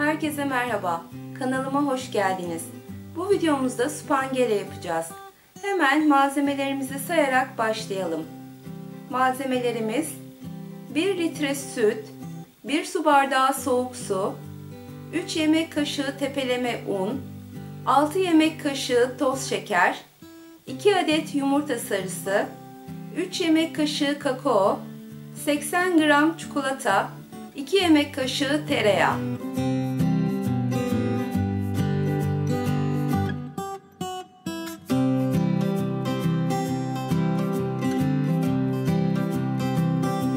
Herkese merhaba. Kanalıma hoş geldiniz. Bu videomuzda spangele yapacağız. Hemen malzemelerimizi sayarak başlayalım. Malzemelerimiz 1 litre süt, 1 su bardağı soğuk su, 3 yemek kaşığı tepeleme un, 6 yemek kaşığı toz şeker, 2 adet yumurta sarısı, 3 yemek kaşığı kakao, 80 gram çikolata, 2 yemek kaşığı tereyağı.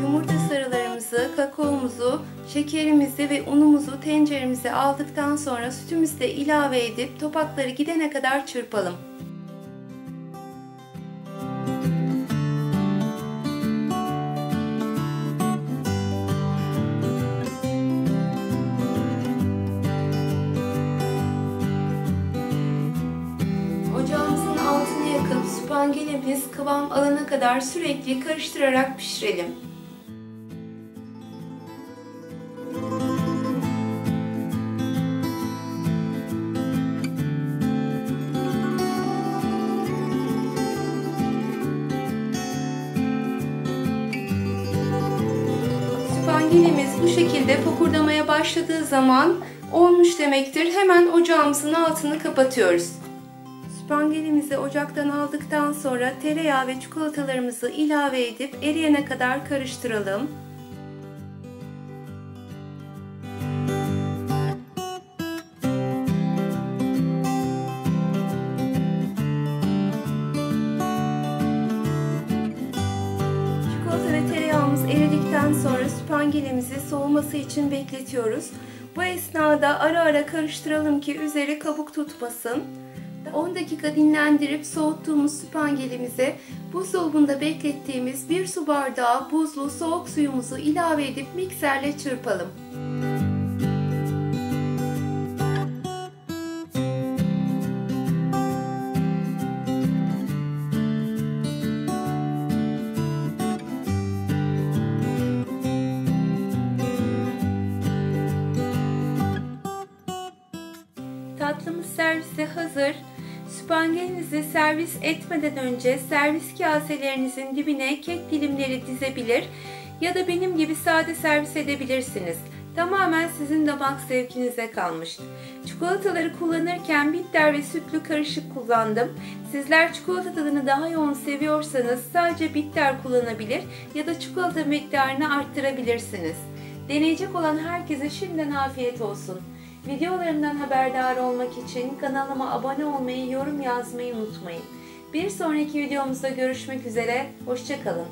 Yumurta sarılarımızı, kakaomuzu, şekerimizi ve unumuzu tenceremize aldıktan sonra sütümüzü de ilave edip topakları gidene kadar çırpalım. Ocağımızın altını yakıp spangelimiz kıvam alana kadar sürekli karıştırarak pişirelim. Spangelimiz bu şekilde fokurdamaya başladığı zaman olmuş demektir. Hemen ocağımızın altını kapatıyoruz. Spangelimizi ocaktan aldıktan sonra tereyağı ve çikolatalarımızı ilave edip eriyene kadar karıştıralım. Çikolata ve tereyağımız eridikten sonra spangelimizi soğuması için bekletiyoruz. Bu esnada ara ara karıştıralım ki üzeri kabuk tutmasın. 10 dakika dinlendirip soğuttuğumuz spangelimize buzdolabında beklettiğimiz 1 su bardağı buzlu soğuk suyumuzu ilave edip mikserle çırpalım. Tatlımız servise hazır. Spangelinizi servis etmeden önce servis kaselerinizin dibine kek dilimleri dizebilir ya da benim gibi sade servis edebilirsiniz. Tamamen sizin damak zevkinize kalmış. Çikolataları kullanırken bitter ve sütlü karışık kullandım. Sizler çikolata tadını daha yoğun seviyorsanız sadece bitter kullanabilir ya da çikolata miktarını arttırabilirsiniz. Deneyecek olan herkese şimdiden afiyet olsun. Videolarımdan haberdar olmak için kanalıma abone olmayı, yorum yazmayı unutmayın. Bir sonraki videomuzda görüşmek üzere, hoşça kalın.